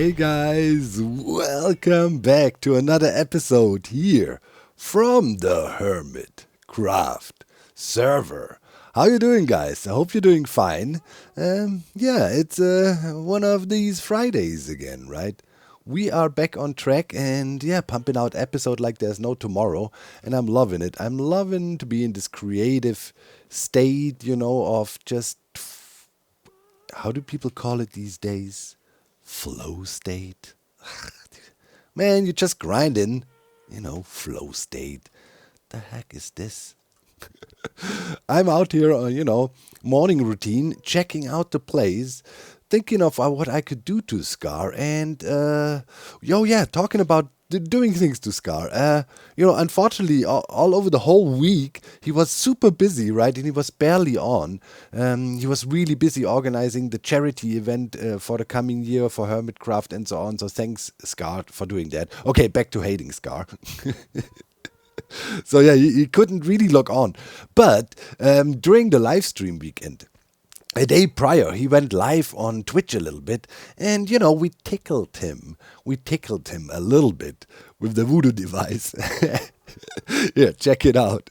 Hey guys, welcome back to another episode here from the Hermitcraft server. How you doing, guys? I hope you're doing fine. Yeah, it's one of these Fridays again, right? We are back on track and yeah, pumping out episode like there's no tomorrow, and I'm loving it. I'm loving to be in this creative state, of just how do people call it these days? Flow state. Man, you're just grinding. Flow state. The heck is this? I'm out here on, morning routine, checking out the place, thinking of what I could do to Scar, and, talking about doing things to Scar. Unfortunately, all over the whole week, he was super busy, right? And he was barely on. He was really busy organizing the charity event for the coming year for Hermitcraft and so on. So thanks, Scar, for doing that. Okay, back to hating Scar. So yeah, he couldn't really log on. But during the live stream weekend, a day prior, he went live on Twitch a little bit, and we tickled him. We tickled him a little bit with the Voodoo device. Yeah, check it out.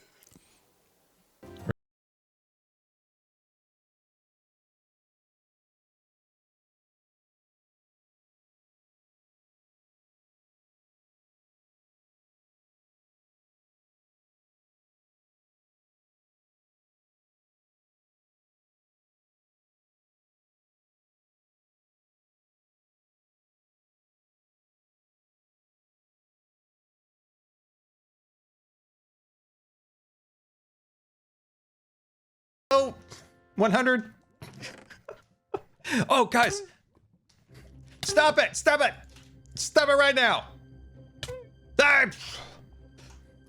Oh, 100. Oh, guys. Stop it. Stop it. Stop it right now. Ah!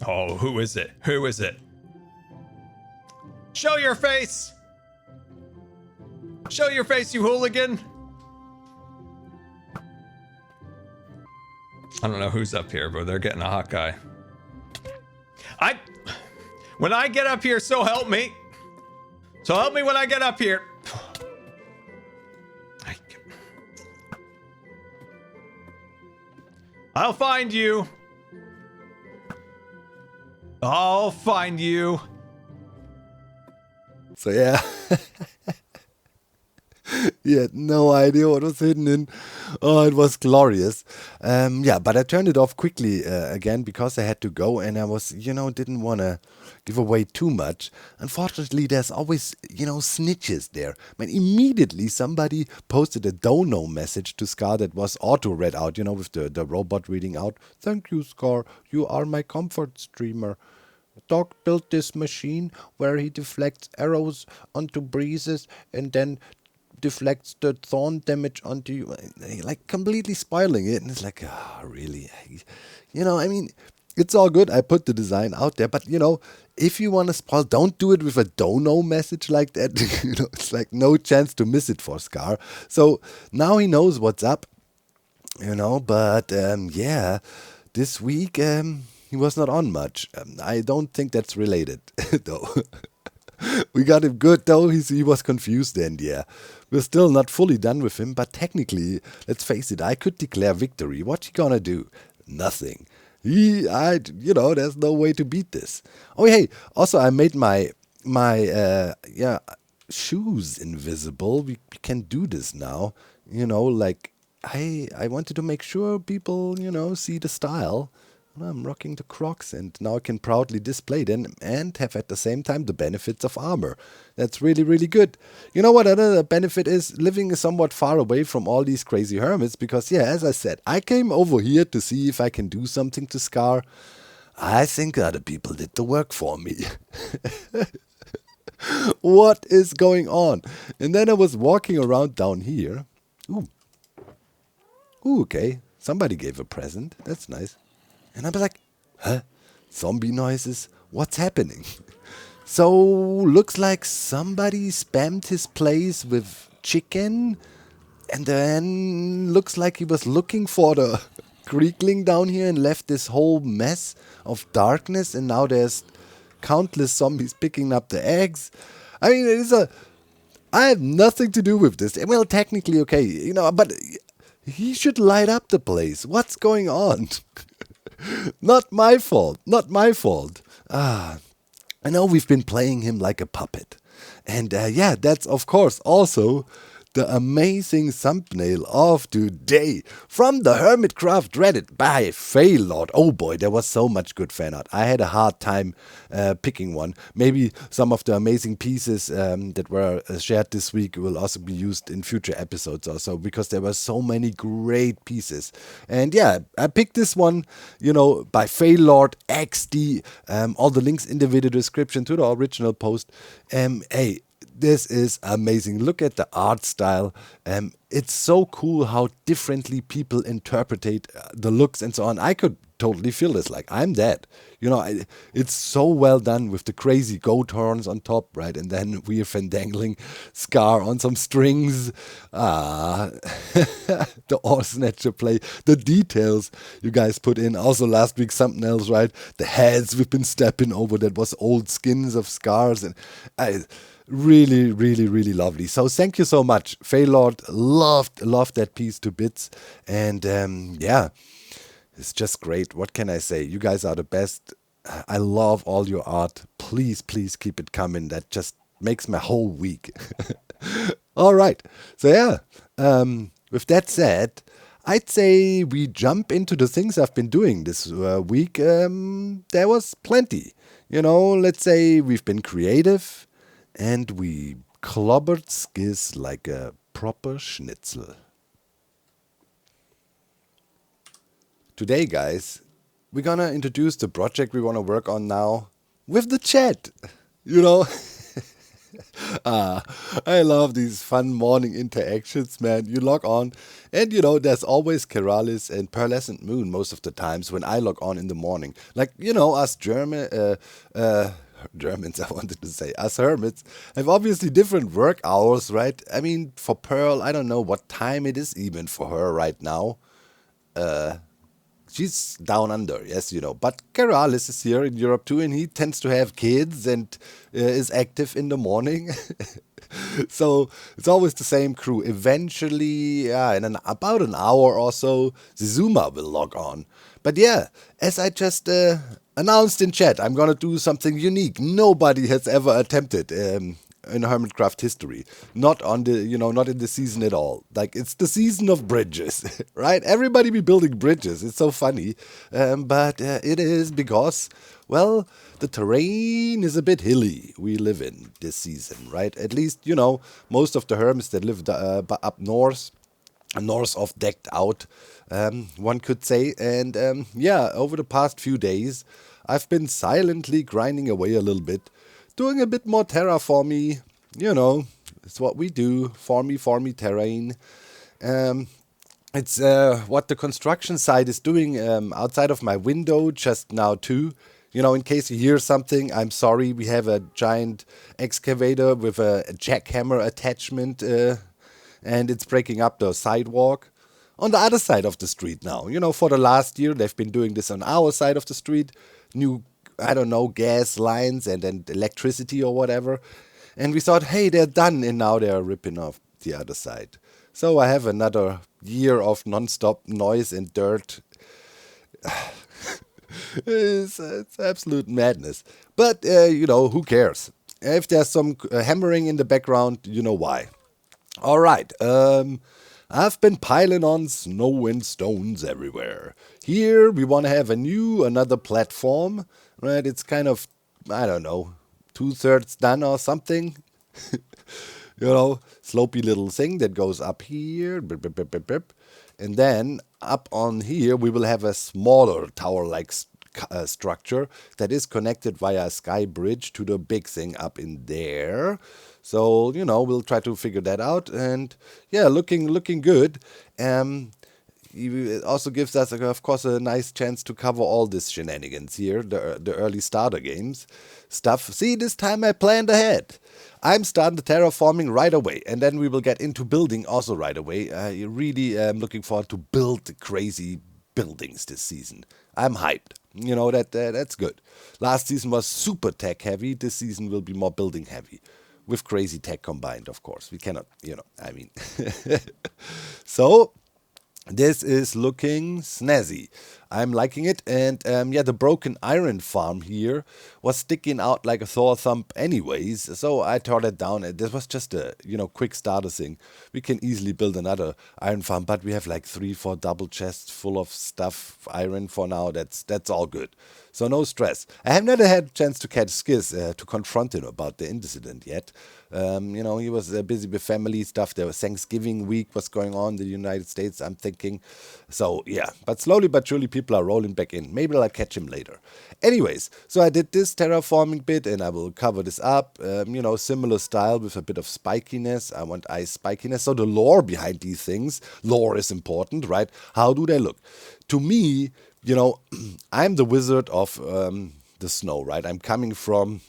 Oh, who is it? Who is it? Show your face. Show your face, you hooligan. I don't know who's up here, but they're getting a hot guy. When I get up here, so help me. So help me when I get up here. I'll find you. I'll find you. So yeah. He had no idea what was hidden in. Oh, it was glorious. But I turned it off quickly again because I had to go, and I was, didn't want to give away too much. Unfortunately, there's always, snitches there. Man, immediately somebody posted a dono message to Scar that was auto-read out, with the robot reading out. Thank you, Scar. You are my comfort streamer. Doc built this machine where he deflects arrows onto breezes and then deflects the thorn damage onto you, like completely spoiling it. And it's like, really? It's all good. I put the design out there, but if you want to spoil, don't do it with a dono message like that. It's like no chance to miss it for Scar. So now he knows what's up, but this week, he was not on much. I don't think that's related, though. We got him good, though. He was confused then, yeah. We're still not fully done with him, but technically, let's face it, I could declare victory. What you gonna do? Nothing. There's no way to beat this. Oh, hey, also I made my shoes invisible. We can do this now. I wanted to make sure people, see the style. I'm rocking the Crocs, and now I can proudly display them and have at the same time the benefits of armor. That's really, really good. You know what another benefit is? Living somewhat far away from all these crazy hermits, because, as I said, I came over here to see if I can do something to Scar. I think other people did the work for me. What is going on? And then I was walking around down here. Ooh, okay. Somebody gave a present. That's nice. And I was like, huh? Zombie noises? What's happening? So, looks like somebody spammed his place with chicken. And then looks like he was looking for the creekling down here and left this whole mess of darkness. And now there's countless zombies picking up the eggs. I mean, I have nothing to do with this. Well, technically, okay, but He should light up the place. What's going on? Not my fault. Not my fault. I know we've been playing him like a puppet. And yeah, that's of course also the amazing thumbnail of today from the Hermitcraft Reddit by Failord. Oh boy, there was so much good fan art. I had a hard time picking one. Maybe some of the amazing pieces that were shared this week will also be used in future episodes also, because there were so many great pieces. And yeah, I picked this one, by Failord XD. All the links in the video description to the original post. Hey, this is amazing. Look at the art style. It's so cool how differently people interpret the looks and so on. I could totally feel this. Like, I'm dead. It's so well done with the crazy goat horns on top, right? And then we're dangling Scar on some strings. The ore snatcher play. The details you guys put in. Also last week's thumbnails, right? The heads we've been stepping over. That was old skins of Scars. And really, really, really lovely. So thank you so much. Failord loved that piece to bits. And yeah, it's just great. What can I say? You guys are the best. I love all your art. Please, please keep it coming. That just makes my whole week. All right. So yeah, with that said, I'd say we jump into the things I've been doing this week. There was plenty. Let's say we've been creative. And we clobbered skis like a proper schnitzel. Today, guys, we're gonna introduce the project we want to work on now with the chat. I love these fun morning interactions, man. You log on, and there's always Keralis and Pearlescent Moon most of the times when I log on in the morning. Like, us Germans, I wanted to say, us hermits, have obviously different work hours, right? I mean, for Pearl, I don't know what time it is even for her right now. She's down under, yes, But Keralis is here in Europe too, and he tends to have kids and is active in the morning. So it's always the same crew. Eventually, in about an hour or so, Zizuma will log on. But yeah, as I just announced in chat, I'm gonna do something unique. Nobody has ever attempted in Hermitcraft history. Not on the, not in the season at all. Like, it's the season of bridges, right? Everybody be building bridges. It's so funny. But it is because, well, the terrain is a bit hilly we live in this season, right? At least, most of the hermits that live up north of Decked Out, one could say. And yeah, over the past few days, I've been silently grinding away a little bit, doing a bit more terraforming. It's what we do, farmy terrain. It's what the construction site is doing outside of my window just now too. In case you hear something, I'm sorry. We have a giant excavator with a jackhammer attachment, and it's breaking up the sidewalk on the other side of the street now. For the last year, they've been doing this on our side of the street. New, I don't know, gas lines and then electricity or whatever. And we thought, hey, they're done, and now they're ripping off the other side. So I have another year of non-stop noise and dirt. It's absolute madness. But, who cares? If there's some hammering in the background, you know why. All right. I've been piling on snow and stones everywhere. Here, we want to have another platform. Right? It's kind of, I don't know, 2/3 done or something. Slopey little thing that goes up here. Bip, bip, bip, bip, bip. And then up on here, we will have a smaller tower-like structure that is connected via a sky bridge to the big thing up in there. So, we'll try to figure that out. And yeah, looking good. It also gives us, of course, a nice chance to cover all this shenanigans here, the early starter games stuff. See, this time I planned ahead. I'm starting the terraforming right away, and then we will get into building also right away. I really am looking forward to build crazy buildings this season. I'm hyped. That's good. Last season was super tech heavy. This season will be more building heavy. With crazy tech combined, of course. We cannot, I mean. So, This is looking snazzy. I'm liking it, and yeah, the broken iron farm here was sticking out like a sore thumb, anyways. So I tore it down, and this was just a quick starter thing. We can easily build another iron farm, but we have like 3, 4 double chests full of stuff, iron for now. That's all good. So no stress. I have never had a chance to catch Skiz to confront him about the incident yet. He was busy with family stuff. There was Thanksgiving week was going on in the United States, I'm thinking. So yeah, but slowly but surely people are rolling back in. Maybe I'll catch him later. Anyways, so I did this terraforming bit and I will cover this up. Similar style with a bit of spikiness. I want ice spikiness. So the lore behind these things, lore is important, right? How do they look? To me, I'm the wizard of the snow, right? I'm coming from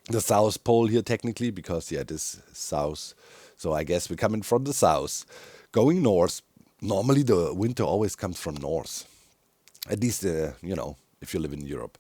the South Pole here technically because yeah, this south. So I guess we're coming from the south, going north. Normally the winter always comes from north. At least if you live in Europe.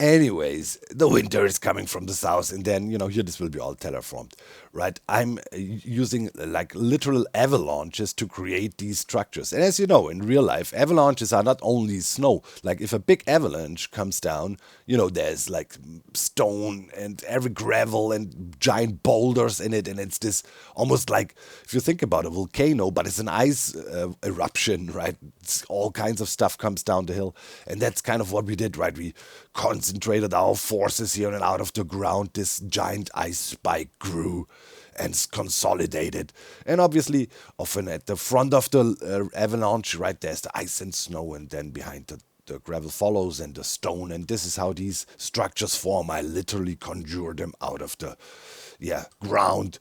Anyways, the winter is coming from the south, and then here this will be all terraformed, right? I'm using like literal avalanches to create these structures, and as you know, in real life, avalanches are not only snow. Like if a big avalanche comes down, there's like stone and every gravel and giant boulders in it, and it's this almost like if you think about a volcano, but it's an ice eruption, right? It's all kinds of stuff comes down the hill, and that's kind of what we did, right? We concentrated our forces here, and out of the ground this giant ice spike grew and consolidated. And obviously, often at the front of the avalanche, right, there's the ice and snow, and then behind the gravel follows and the stone, and this is how these structures form. I literally conjure them out of the ground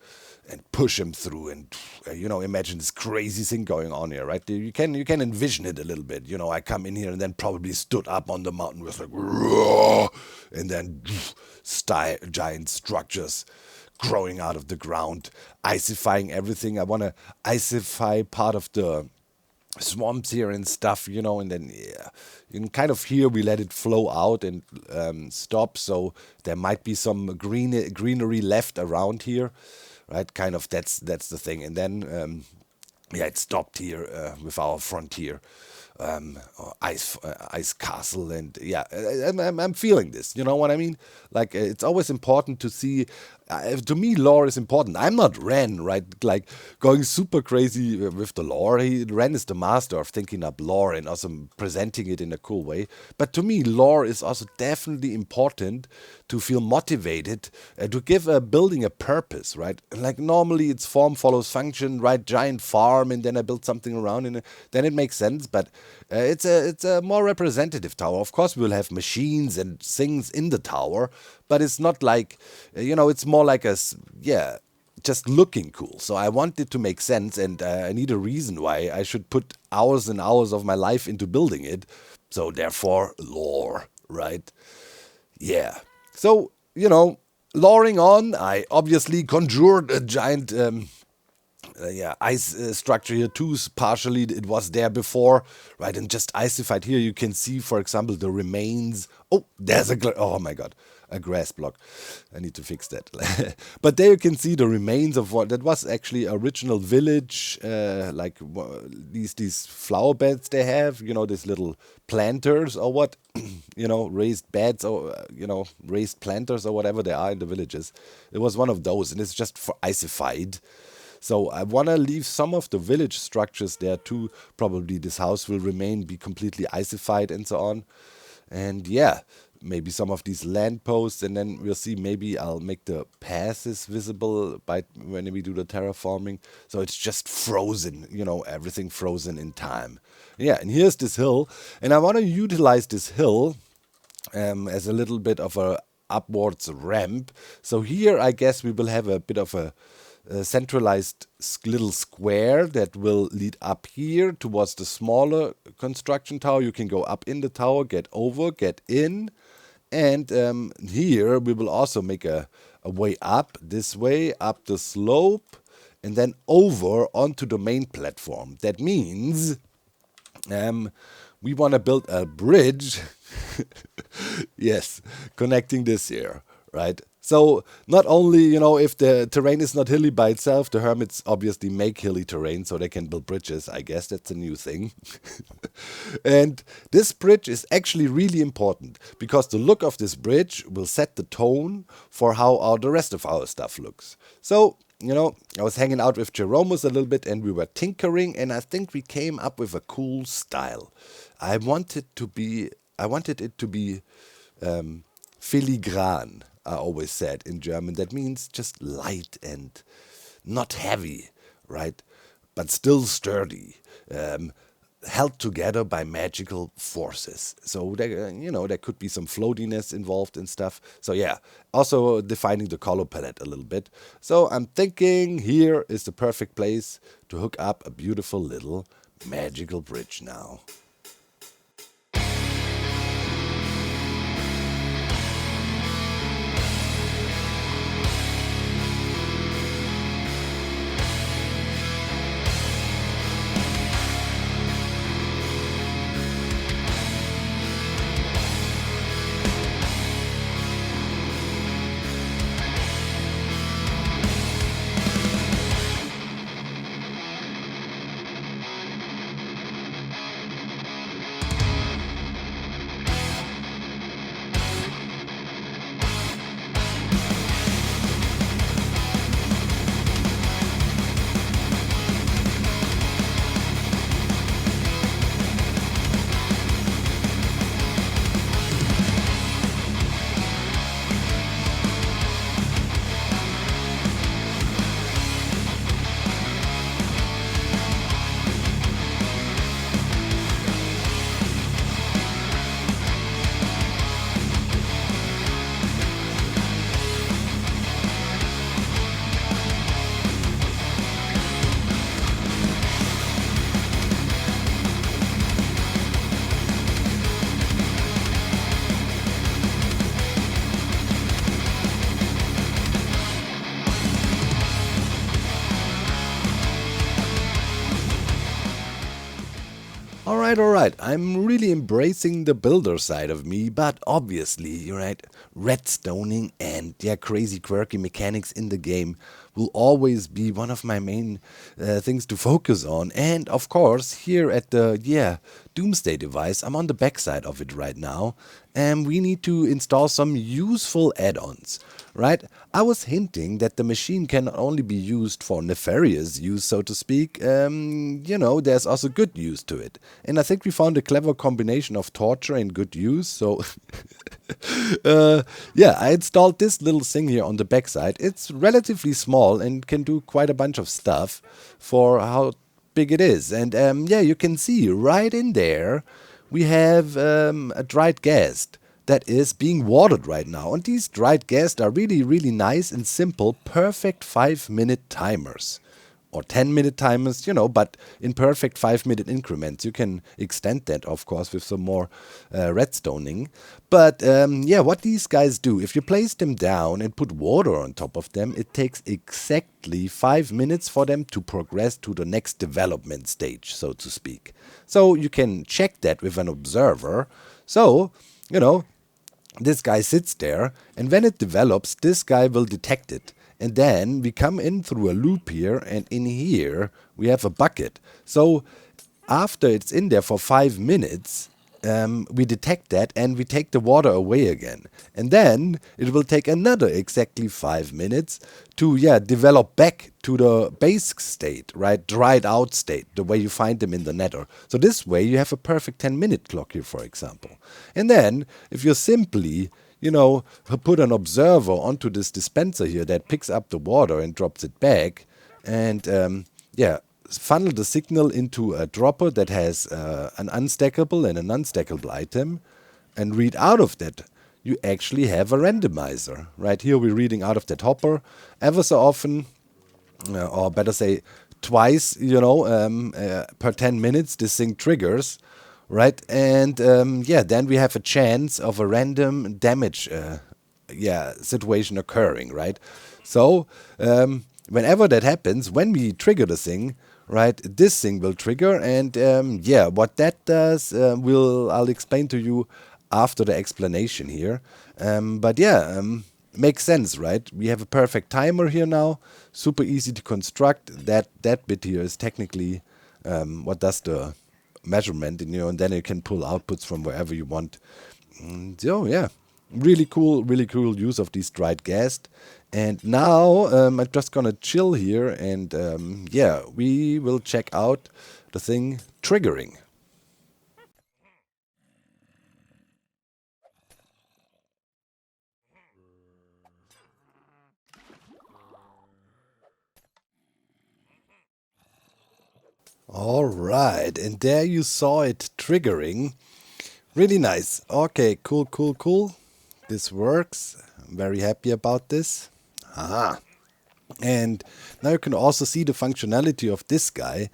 and push them through, and imagine this crazy thing going on here, right? You can envision it a little bit. I come in here and then probably stood up on the mountain with like, "Roar," and then giant structures growing out of the ground, icifying everything. I want to icify part of the swamps here and stuff, and then kind of here we let it flow out and stop, so there might be some greenery left around here, right? Kind of that's the thing, and then it stopped here with our frontier ice castle, and yeah, I'm feeling this. You know what I mean? Like it's always important to see. To me, lore is important. I'm not Ren, right? Like going super crazy with the lore. Ren is the master of thinking up lore and also presenting it in a cool way. But to me, lore is also definitely important to feel motivated, to give a building a purpose, right? Like normally it's form follows function, right? Giant farm, and then I build something around, and then it makes sense. But it's a more representative tower. Of course, we will have machines and things in the tower, but it's not like, it's more like just looking cool. So I want it to make sense, and I need a reason why I should put hours and hours of my life into building it. So therefore, lore, right? Yeah. So, loring on, I obviously conjured a giant ice structure here too. Partially it was there before, right? And just icified here. You can see, for example, the remains. Oh, there's oh my god, a grass block. I need to fix that. But there you can see the remains of what that was actually original village, like these flower beds they have. These little planters or what, raised beds or raised planters or whatever they are in the villages. It was one of those, and it's just for icified. So I want to leave some of the village structures there too. Probably this house will be completely icified and so on. And yeah, maybe some of these land posts, and then we'll see. Maybe I'll make the passes visible when we do the terraforming. So it's just frozen, everything frozen in time. Yeah, and here's this hill, and I want to utilize this hill as a little bit of a upwards ramp. So here I guess we will have a bit of a centralized little square that will lead up here towards the smaller construction tower. You can go up in the tower, get over, get in, and here we will also make a way up this way, up the slope, and then over onto the main platform. That means we want to build a bridge, yes, connecting this here, right? So not only, if the terrain is not hilly by itself, the hermits obviously make hilly terrain so they can build bridges. I guess that's a new thing. And this bridge is actually really important because the look of this bridge will set the tone for how the rest of our stuff looks. So, I was hanging out with Jeromus a little bit and we were tinkering, and I think we came up with a cool style. I wanted it to be filigran, I always said in German. That means just light and not heavy, right? But still sturdy, held together by magical forces. So there could be some floatiness involved and stuff. So yeah, also defining the color palette a little bit. So I'm thinking here is the perfect place to hook up a beautiful little magical bridge now. All right. I'm really embracing the builder side of me, but obviously, right, redstoning and crazy quirky mechanics in the game will always be one of my main things to focus on. And of course, here at the Doomsday device, I'm on the backside of it right now, and we need to install some useful add-ons. Right? I was hinting that the machine can not only be used for nefarious use, so to speak, there's also good use to it. And I think we found a clever combination of torture and good use, so I installed this little thing here on the backside. It's relatively small and can do quite a bunch of stuff for how big it is. And you can see right in there we have a dried gas that is being watered right now. And these dried gas are really, really nice and simple, perfect 5-minute timers. Or 10-minute timers, but in perfect 5-minute increments. You can extend that, of course, with some more redstoning. But what these guys do, if you place them down and put water on top of them, it takes exactly 5 minutes for them to progress to the next development stage, so to speak. So you can check that with an observer. So, this guy sits there, and when it develops, this guy will detect it. And then we come in through a loop here, and in here we have a bucket. So after it's in there for 5 minutes, we detect that and we take the water away again. And then it will take another exactly 5 minutes to develop back to the base state, right? Dried out state, the way you find them in the nether. So this way you have a perfect 10-minute clock here, for example. And then if you simply put an observer onto this dispenser here that picks up the water and drops it back, and funnel the signal into a dropper that has an unstackable and an unstackable item, and read out of that, you actually have a randomizer. Right here we're reading out of that hopper. Ever so often, or better say twice, per 10 minutes, this thing triggers. Right, and then we have a chance of a random damage situation occurring, right? So whenever that happens, when we trigger the thing, right, this thing will trigger, and what that does, I'll explain to you after the explanation here. makes sense, right? We have a perfect timer here now, super easy to construct. That bit here is technically what does the measurement, and and then you can pull outputs from wherever you want. So yeah, really cool use of these dried gas. And now I'm just gonna chill here, and yeah, we will check out the thing triggering. All right, and there you saw it triggering. Really nice. Okay, cool. This works. I'm very happy about this. Ah. And now you can also see the functionality of this guy,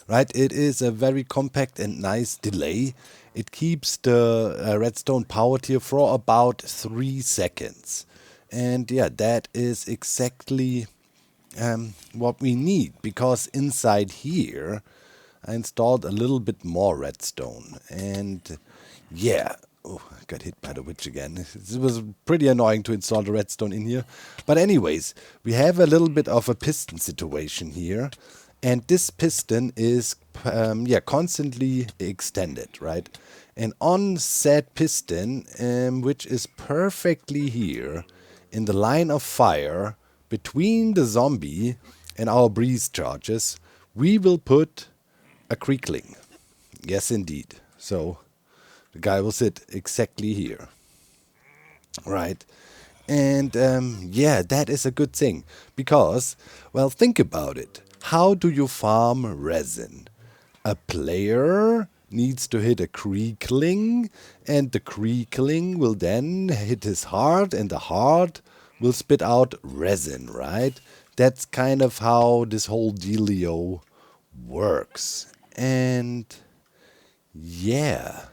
right? It is a very compact and nice delay. It keeps the redstone powered here for about 3 seconds. And yeah, that is exactly what we need, because inside here I installed a little bit more redstone. And yeah, oh, I got hit by the witch again. It was pretty annoying to install the redstone in here. But anyways, we have a little bit of a piston situation here. And this piston is yeah, constantly extended, right? And on said piston, which is perfectly here in the line of fire between the zombie and our breeze charges, we will put a creakling. Yes, indeed. So the guy will sit exactly here. Right. And yeah, that is a good thing. Because, well, think about it. How do you farm resin? A player needs to hit a creakling, and the creakling will then hit his heart, and the heart will spit out resin, right? That's kind of how this whole dealio works. And yeah,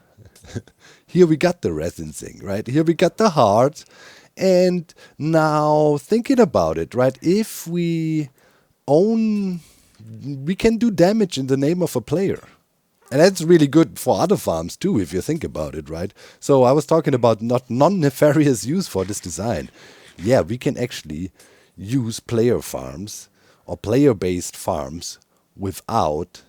here we got the resin thing, right? Here we got the heart. And now thinking about it, right? If we own, we can do damage in the name of a player. And that's really good for other farms too, if you think about it, right? So I was talking about not non-nefarious use for this design. Yeah, we can actually use player farms or player-based farms without,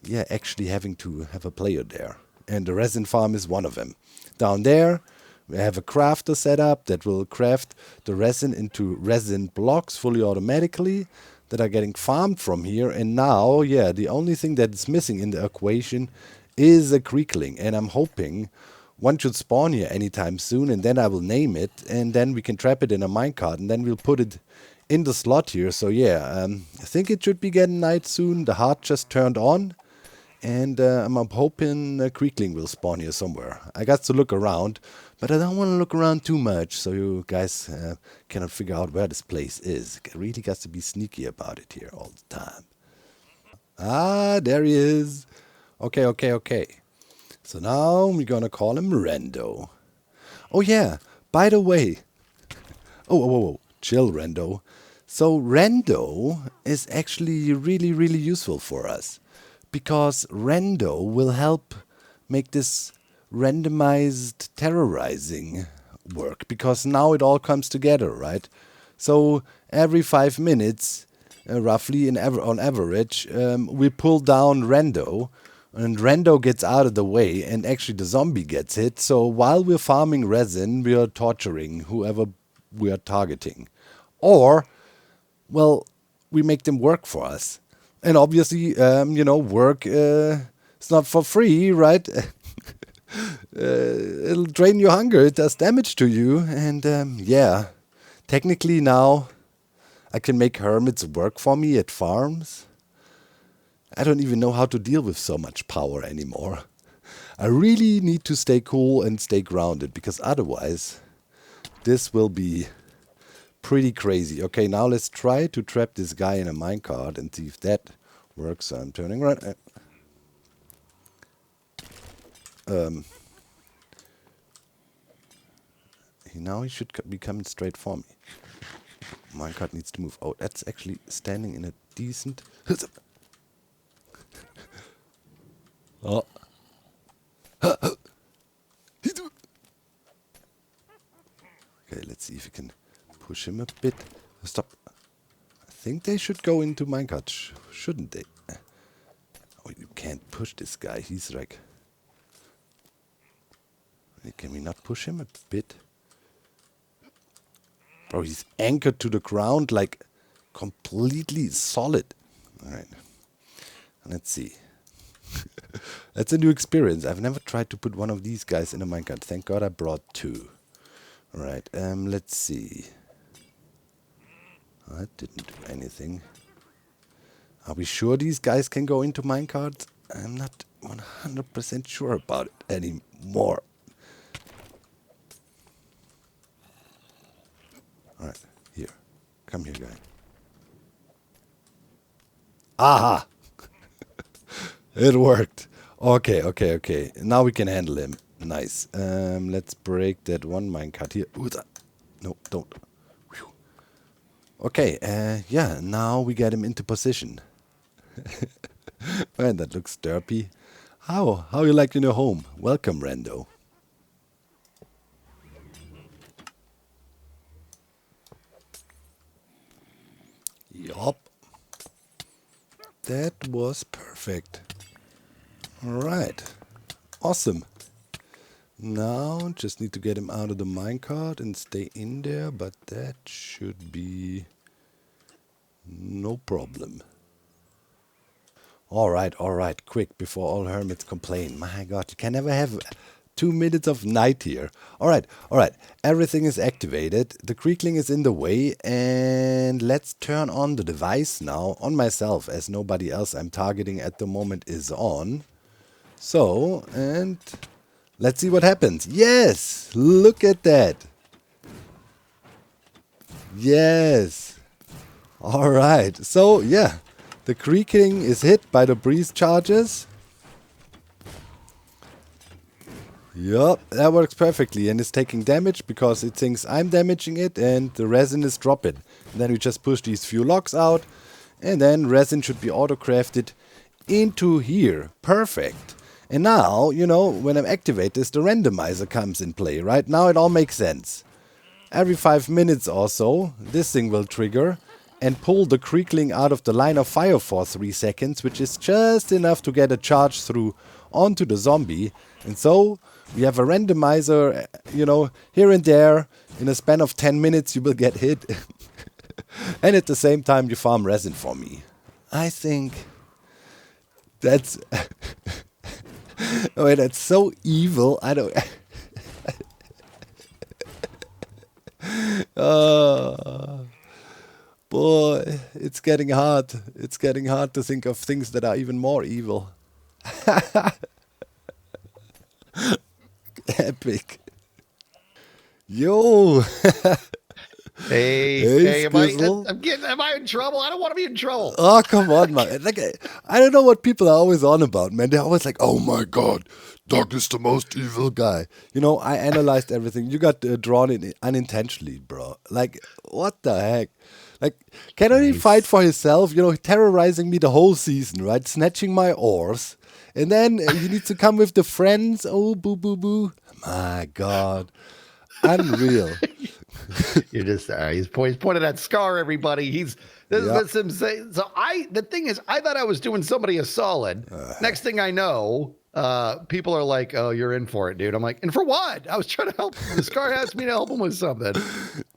yeah, actually having to have a player there. And the resin farm is one of them. Down there, we have a crafter set up that will craft the resin into resin blocks fully automatically that are getting farmed from here. And now, yeah, the only thing that is missing in the equation is a creakling. And I'm hoping one should spawn here anytime soon, and then I will name it, and then we can trap it in a minecart, and then we'll put it in the slot here. So yeah, I think it should be getting night soon. The heart just turned on. And I'm hoping a creakling will spawn here somewhere. I got to look around, but I don't want to look around too much, so you guys cannot figure out where this place is. I really got to be sneaky about it here all the time. Ah, there he is. Okay. So now we're gonna call him Rendo. Oh yeah, by the way. Oh. Chill, Rendo. So Rendo is actually really useful for us, because Rendo will help make this randomized terrorizing work, because now it all comes together, right? So every 5 minutes, roughly on average, we pull down Rendo, and Rendo gets out of the way, and actually the zombie gets hit. So while we're farming resin, we are torturing whoever we are targeting. Or, well, we make them work for us. And obviously, work is not for free, right? It'll drain your hunger. It does damage to you. And yeah, technically now I can make hermits work for me at farms. I don't even know how to deal with so much power anymore. I really need to stay cool and stay grounded, because otherwise this will be pretty crazy. Okay, now let's try to trap this guy in a minecart and see if that works. I'm turning right. Now he should be coming straight for me. Minecart needs to move. Oh, that's actually standing in a decent. Oh. Okay, let's see if we can push him a bit. Stop. I think they should go into minecart, shouldn't they? Oh, you can't push this guy. He's like... Can we not push him a bit? Bro, he's anchored to the ground like completely solid. Alright. Let's see. That's a new experience. I've never tried to put one of these guys in a minecart. Thank God I brought two. Alright, let's see. That didn't do anything. Are we sure these guys can go into minecarts? I'm not 100% sure about it anymore. Alright, here. Come here, guy. Aha! It worked. Okay. Now we can handle him. Nice. Let's break that one minecart here. Ooh, no, don't. Whew. Okay, yeah, now we get him into position. Man, that looks derpy. How you like your new home? Welcome, Rando. Yup. That was perfect. Alright. Awesome. Now, just need to get him out of the minecart and stay in there, but that should be no problem. Alright, quick, before all hermits complain. My God, you can never have 2 minutes of night here. Alright, everything is activated. The creakling is in the way, and let's turn on the device now, on myself, as nobody else I'm targeting at the moment is on. So, and let's see what happens. Yes, look at that. Yes. Alright, so yeah. The creaking is hit by the breeze charges. Yup, that works perfectly, and it's taking damage because it thinks I'm damaging it, and the resin is dropping. And then we just push these few logs out, and then resin should be auto-crafted into here. Perfect. And now, you know, when I activate this, the randomizer comes in play, right? Now it all makes sense. Every 5 minutes or so, this thing will trigger and pull the creakling out of the line of fire for 3 seconds, which is just enough to get a charge through onto the zombie. And so we have a randomizer, you know, here and there. In a span of 10 minutes you will get hit. And at the same time you farm resin for me. I think that's... oh, that's so evil. I don't... Boy, it's getting hard. It's getting hard to think of things that are even more evil. Epic. Yo. Hey, am Squizzle. am I in trouble? I don't want to be in trouble. Oh, come on, man. Like, I don't know what people are always on about, man. They're always like, oh my God, Doc is the most evil guy. You know, I analyzed everything. You got drawn in unintentionally, bro. Like, what the heck? Like, cannot he fight for himself? You know, terrorizing me the whole season, right? Snatching my ores. And then he needs to come with the friends. Oh, boo, boo, boo. My God. Unreal. You're just he's pointed at Scar, everybody. That's him saying. So the thing is, I thought I was doing somebody a solid. Next thing I know, people are like, "Oh, you're in for it, dude." I'm like, "And for what?" I was trying to help. Scar asked me to help him with something.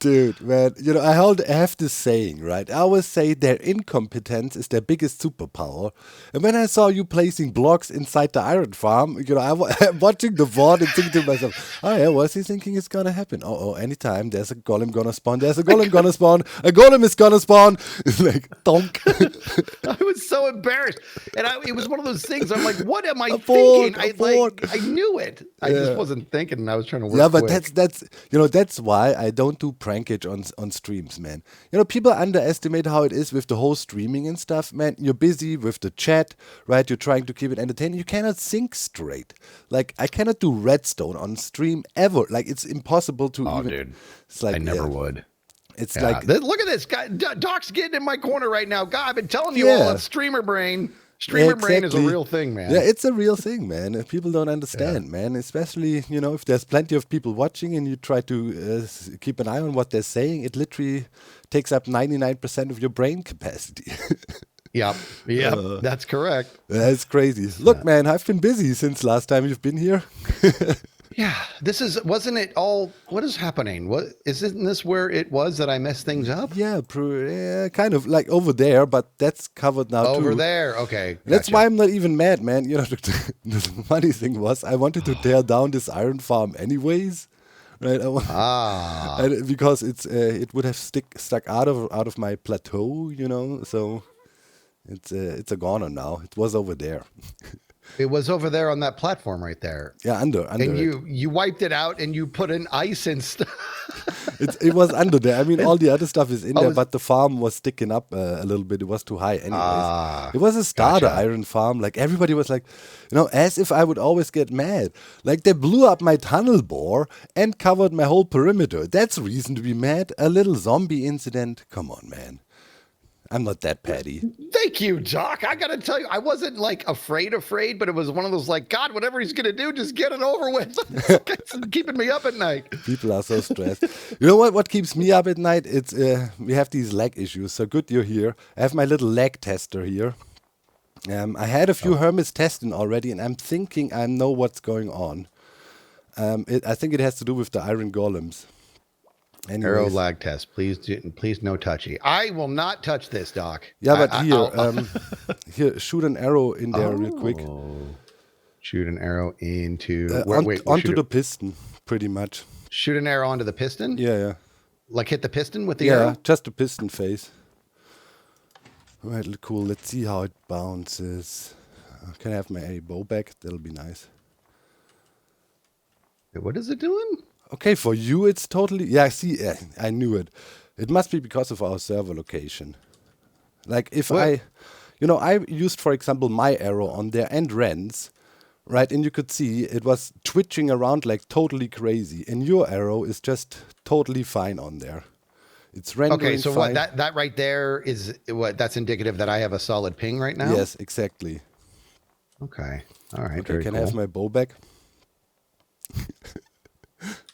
Dude, man, you know, I have this saying, right? I always say their incompetence is their biggest superpower. And when I saw you placing blocks inside the iron farm, you know, I'm watching the VOD and thinking to myself, oh yeah, what's he thinking is gonna happen? Oh, anytime there's a golem gonna spawn, there's a golem gonna spawn, a golem is gonna spawn. It's like, donk. I was so embarrassed. And it was one of those things, I'm like, what am I thinking? I knew it. I just wasn't thinking, and I was trying to work. Yeah, but quick. that's why I don't do prankage on streams, man. You know, people underestimate how it is with the whole streaming and stuff, man. You're busy with the chat, right? You're trying to keep it entertaining. You cannot think straight. Like, I cannot do Redstone on stream ever. Like, it's impossible to even... Dude, it's like, I never would. It's like... Look at this guy. Doc's getting in my corner right now. God, I've been telling you all, it's streamer brain. Streamer brain is a exactly. real thing, man. Yeah, it's a real thing, man. People don't understand, man. Especially, if there's plenty of people watching and you try to keep an eye on what they're saying, it literally takes up 99% of your brain capacity. Yep, that's correct. That's crazy. Look, man, I've been busy since last time you've been here. Yeah, wasn't it all, what is happening? Isn't this where it was that I messed things up? Yeah, kind of like over there, but that's covered now too. Over there, okay. Gotcha. That's why I'm not even mad, man. The funny thing was I wanted to tear down this iron farm anyways, right? Because it would have stuck out of my plateau, so it's a goner now. It was over there. It was over there on that platform right there. Yeah, under. And you wiped it out and you put in ice and stuff. It was under there. I mean, all the other stuff is in there, but the farm was sticking up a little bit. It was too high anyways. It was a starter iron farm. Like, everybody was like, as if I would always get mad. Like, they blew up my tunnel bore and covered my whole perimeter. That's reason to be mad. A little zombie incident. Come on, man. I'm not that petty. Thank you, Doc. I got to tell you, I wasn't like afraid, but it was one of those like, God, whatever he's going to do, just get it over with. It's keeping me up at night. People are so stressed. You know what keeps me up at night? It's we have these lag issues. So good you're here. I have my little lag tester here. I had a few hermits testing already, and I'm thinking I know what's going on. I think it has to do with the iron golems. Anyways. Arrow lag test. Please no touchy. I will not touch this, Doc. Yeah, but here, shoot an arrow in there real quick. Shoot an arrow into onto the piston, pretty much. Shoot an arrow onto the piston? Yeah. Like hit the piston with the arrow? Yeah, just the piston face. All right, cool. Let's see how it bounces. Can I have my bow back? That'll be nice. What is it doing? Okay, for you it's totally... Yeah, see, I knew it. It must be because of our server location. Like, if I used, for example, my arrow on there and Ren's, right? And you could see it was twitching around like totally crazy. And your arrow is just totally fine on there. It's rendering fine. Okay, so what, that right there is what, that's indicative that I have a solid ping right now? Yes, exactly. Okay, all right, okay, can I have my bow back?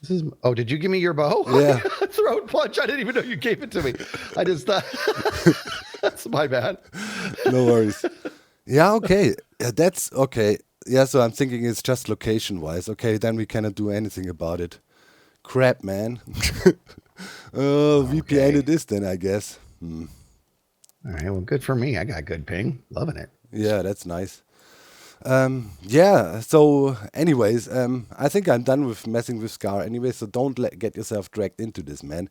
Did you give me your bow? Yeah. Throat punch. I didn't even know you gave it to me. I just thought that's my bad. No worries. Yeah, okay. That's okay. Yeah, so I'm thinking it's just location wise. Okay, then we cannot do anything about it. Crap, man. VPN it is then, I guess. All right, well, good for me. I got good ping. Loving it. Yeah, that's nice. Yeah, so anyways, I think I'm done with messing with Scar anyway, so don't get yourself dragged into this, man.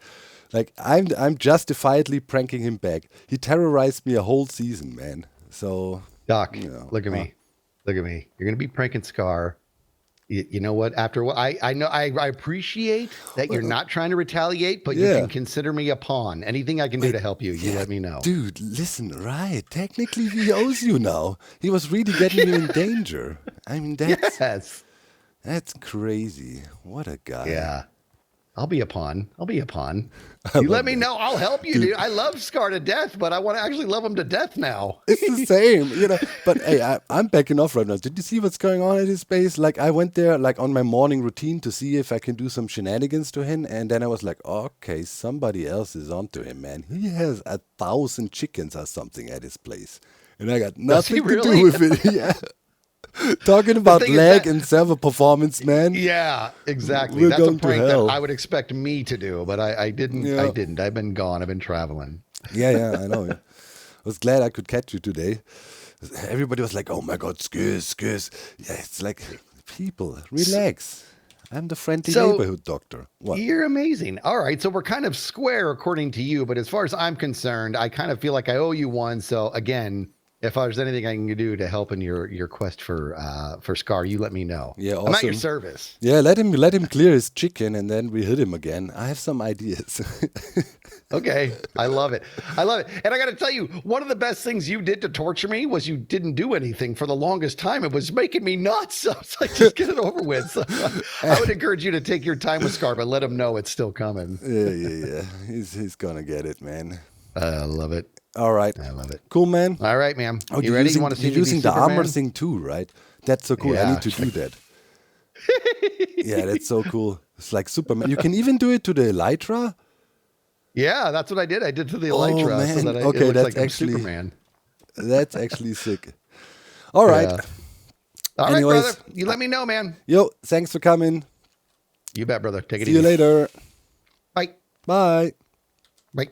Like, I'm justifiably pranking him back. He terrorized me a whole season, man. So... Doc, look at me. Look at me. You're going to be pranking Scar. You know what? After what I know, I appreciate that you're not trying to retaliate, but you can consider me a pawn. Anything I can do to help you, you let me know. Dude, listen, right? Technically, he owes you now. He was really getting you in danger. I mean, that's crazy. What a guy. Yeah. I'll be a pawn. You let me know. I'll help you, dude. I love Scar to death, but I want to actually love him to death now. It's the same, But hey, I'm backing off right now. Did you see what's going on at his base? Like, I went there like on my morning routine to see if I can do some shenanigans to him, and then I was like, okay, somebody else is onto him, man. He has 1,000 chickens or something at his place, and I got nothing to do with it. Yeah. Talking about lag and server performance, man. Yeah, exactly. That's a prank that I would expect me to do, but I didn't. Yeah. I didn't. I've been gone. I've been traveling. Yeah, I know. I was glad I could catch you today. Everybody was like, "Oh my God, excuse." Yeah, it's like, people, relax. I'm the friendly neighborhood doctor. What? You're amazing. All right, so we're kind of square according to you, but as far as I'm concerned, I kind of feel like I owe you one. So again, if there's anything I can do to help in your quest for Scar, you let me know. Yeah, awesome. I'm at your service. Yeah, let him clear his chicken, and then we hit him again. I have some ideas. Okay, I love it. And I got to tell you, one of the best things you did to torture me was you didn't do anything for the longest time. It was making me nuts. So it's like, just get it over with. So I would encourage you to take your time with Scar, but let him know it's still coming. Yeah. He's gonna get it, man. I love it. All right. I love it. Cool, man. All right, man. Oh, You ready? Using, You want to see you're me be using the armor Superman? thing too, right? That's so cool. I Yeah. need to do that. Yeah, that's so cool. It's like Superman. You can even do it to the Elytra. Yeah, that's what I did. I did to the Oh, Elytra so man. that it Okay, looks that's like I'm actually- Superman. That's actually sick. All right. Yeah. All right, Anyways, brother. You let me know, man. Yo, thanks for coming. You bet, brother. Take it See easy. you later. Bye. Bye. Bye.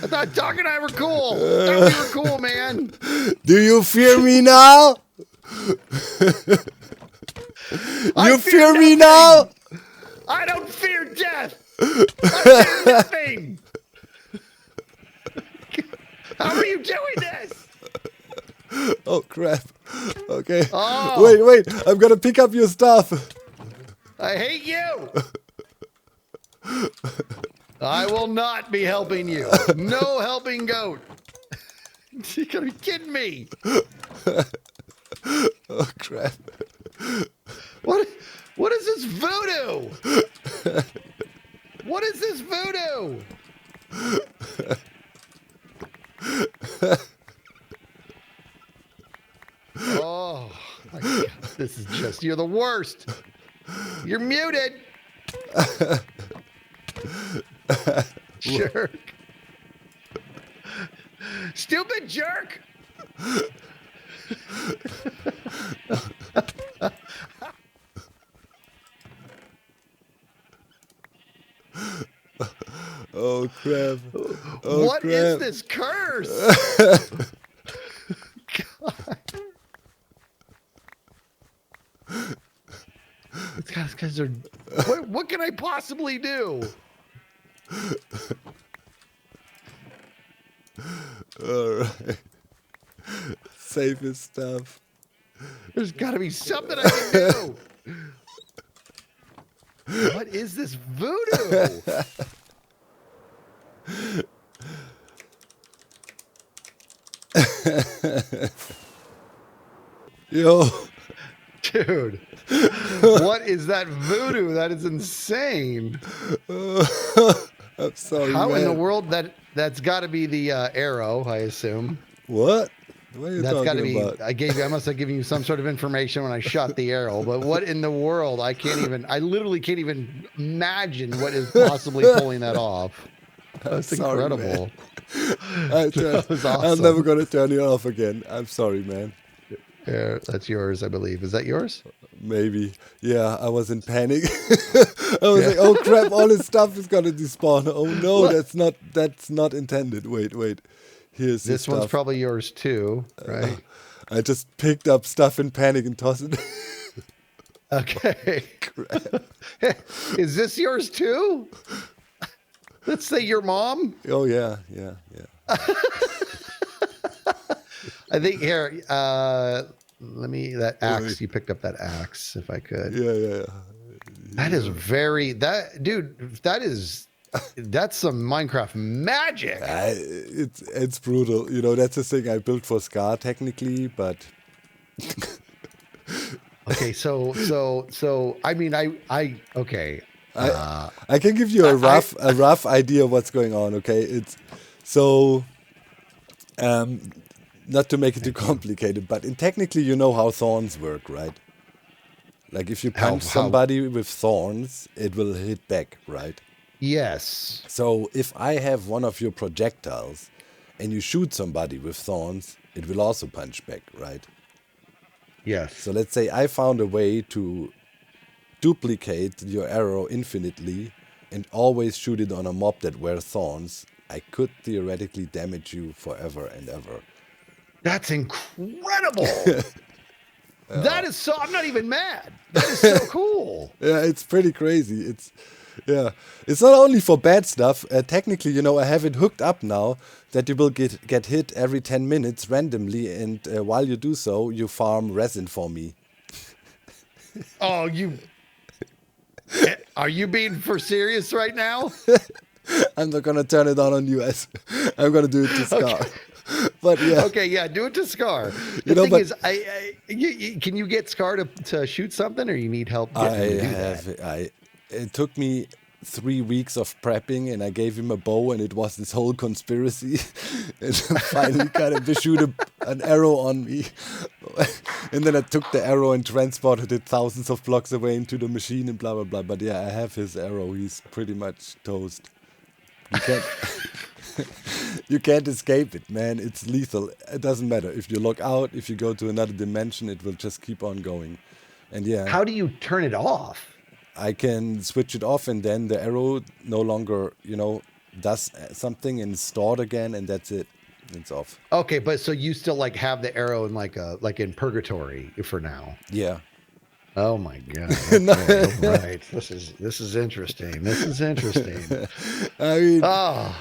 I thought Doc and I were cool. I thought we were cool, man. Do you fear me now? You fear me nothing. now? I don't fear death. I fear nothing. How are you doing this? Oh, crap. Okay. Oh. Wait. I'm going to pick up your stuff. I hate you. I will not be helping you. No helping goat. You gotta be kidding me. Oh, crap. What is this voodoo? What is this voodoo? Oh, my God. This is just, you're the worst. You're muted. Jerk. Stupid jerk. Oh, crap. Oh, What crap. is this curse? God. These guys are. What can I possibly do? All right. Save his stuff. There's got to be something I can do. What is this voodoo? Yo. Dude, what is that voodoo? That is insane. I'm sorry, How man. in the world that's got to be the arrow, I assume. What? What are you That's got to talking be. about? I must have given you some sort of information when I shot the arrow. But what in the world? I literally can't even imagine what is possibly pulling that off. That's sorry, incredible. That was awesome. I'm never gonna turn you off again. I'm sorry, man. Yeah, that's yours, I believe. Is that yours? Maybe. Yeah, I was in panic. I was like, oh crap, all his stuff is gonna despawn. Oh no, What? that's not intended. Wait. Here's This his one's stuff. probably yours too, right? I just picked up stuff in panic and tossed it. Okay. Is this yours too? Let's say your mom. Oh yeah. I think here, let me, that axe, you picked up that axe if I could. Yeah. That is dude, that is That's some Minecraft magic. It's brutal. You know, that's the thing I built for Scar technically, but Okay, I mean, okay. I can give you a I rough idea of what's going on. Okay, it's so not to make it too complicated, but technically you know how thorns work, right? Like if you punch how somebody with thorns, it will hit back, right? yes. So if I have one of your projectiles and you shoot somebody with thorns, it will also punch back, right? Yes. So let's say I found a way to duplicate your arrow infinitely and always shoot it on a mob that wears thorns. I could theoretically damage you forever and ever. That's incredible. That is so. I'm not even mad. That is so cool. Yeah, it's pretty crazy. It's not only for bad stuff. Technically, you know, I have it hooked up now that you will get hit every 10 minutes randomly, and while you do so, you farm resin for me. Oh, are you being for serious right now? I'm not gonna turn it on you as I'm gonna do it to Scar. Okay. But yeah. Okay, yeah, do it to Scar. The You know, thing but- is, can you get Scar to shoot something, or you need help getting him to do that? It took me 3 weeks of prepping, and I gave him a bow, and it was this whole conspiracy. And I finally got him to shoot an arrow on me. And then I took the arrow and transported it thousands of blocks away into the machine and blah, blah, blah. But yeah, I have his arrow. He's pretty much toast. You can't, you can't escape it, man. It's lethal. It doesn't matter. If you log out, if you go to another dimension, it will just keep on going. And yeah. How do you turn it off? I can switch it off, and then the arrow no longer, you know, does something and is stored again, and that's it. It's off. Okay, but so you still like have the arrow in like in purgatory for now. Yeah. Oh my god. Okay, all right. This is interesting. This is interesting. I mean, Oh.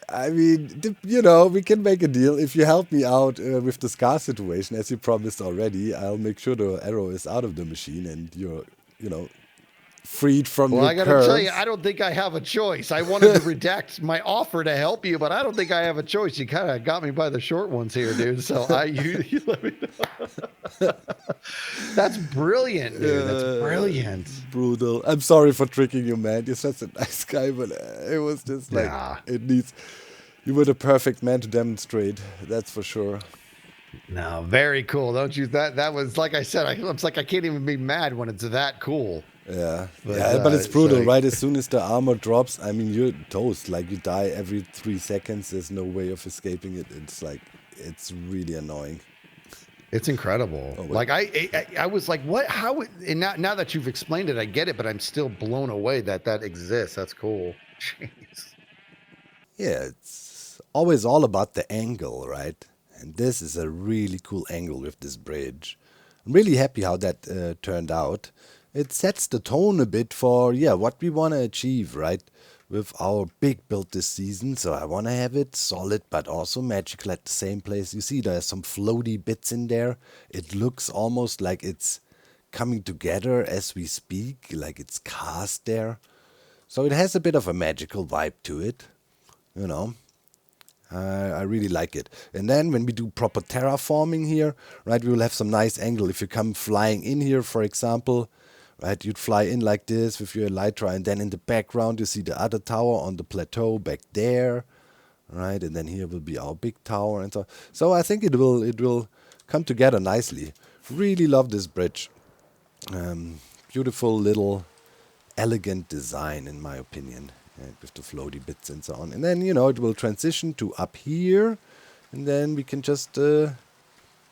I mean, you know, we can make a deal. If you help me out with the Scar situation, as you promised already, I'll make sure the arrow is out of the machine and you're, you know, freed from Well, your I got to curse. tell you, I don't think I have a choice. I wanted to redact my offer to help you, but I don't think I have a choice. You kind of got me by the short ones here, dude. So you let me know. That's brilliant, dude. That's brilliant. Brutal. I'm sorry for tricking you, man. You're such a nice guy, but it was just like, Nah. you were the perfect man to demonstrate. That's for sure. No, very cool. Don't you? That was, like I said, it's like I can't even be mad when it's that cool. Yeah, But, but it's brutal, so- right? As soon as the armor drops, I mean, you're toast. Like, you die every 3 seconds. There's no way of escaping it. It's like, it's really annoying. It's incredible. wait. Like I was like, what? How? And now that you've explained it, I get it. But I'm still blown away that exists. That's cool. Jeez. Yeah, it's always all about the angle, right? And this is a really cool angle with this bridge. I'm really happy how that turned out. It sets the tone a bit for, what we want to achieve, right? With our big build this season. So I want to have it solid, but also magical at the same place. You see, there's some floaty bits in there. It looks almost like it's coming together as we speak, like it's cast there. So it has a bit of a magical vibe to it, you know. I really like it. And then when we do proper terraforming here, right, we will have some nice angle. If you come flying in here, for example, right, you'd fly in like this with your elytra, and then in the background you see the other tower on the plateau back there, right, and then here will be our big tower and so. So I think it will come together nicely. Really love this bridge. Beautiful little elegant design in my opinion. With the floaty bits and so on. And then, you know, it will transition to up here. And then we can just, you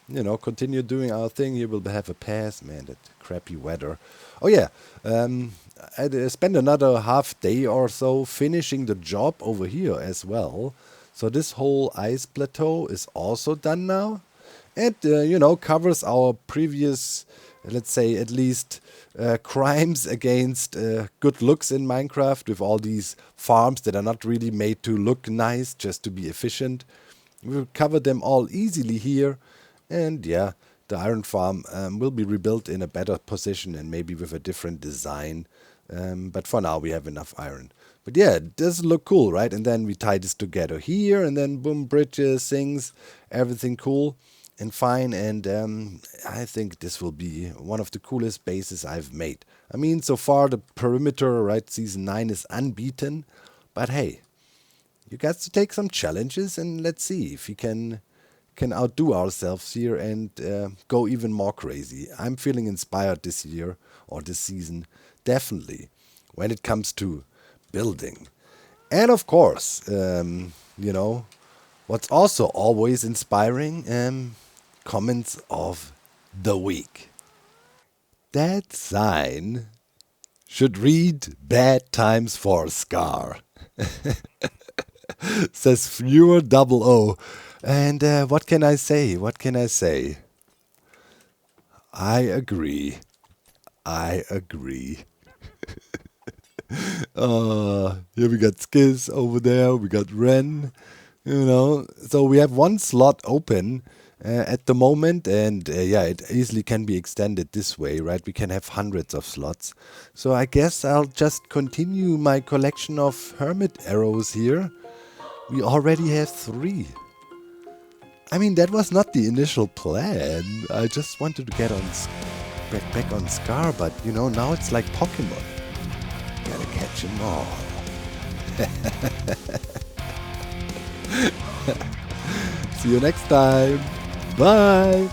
know, continue doing our thing. Here we'll have a pass. Man, that crappy weather. Oh, yeah. I spent another half day or so finishing the job over here as well. So this whole ice plateau is also done now. And, you know, covers our previous, let's say, at least crimes against good looks in Minecraft with all these farms that are not really made to look nice, just to be efficient. We'll cover them all easily here. And yeah, the iron farm will be rebuilt in a better position and maybe with a different design. But for now, we have enough iron But yeah, it does look cool, right? And then we tie this together here, and then boom, bridges, things, everything cool and fine. And I think this will be one of the coolest bases I've made. I mean, so far the perimeter, right, season 9 is unbeaten. But hey, you got to take some challenges, and let's see if we can outdo ourselves here and go even more crazy. I'm feeling inspired this year or this season, definitely, when it comes to building. And of course, what's also always inspiring, comments of the week. That sign should read "Bad Times for Scar." Says Viewer 00. And what can I say? What can I say? I agree. I agree. Here we got Skiz over there. We got Ren. So we have one slot open at the moment, and it easily can be extended this way, right? We can have hundreds of slots. So I guess I'll just continue my collection of hermit arrows here. We already have 3. I mean, that was not the initial plan. I just wanted to get on back on Scar, but now it's like Pokemon. Gotta catch 'em all. See you next time. Bye.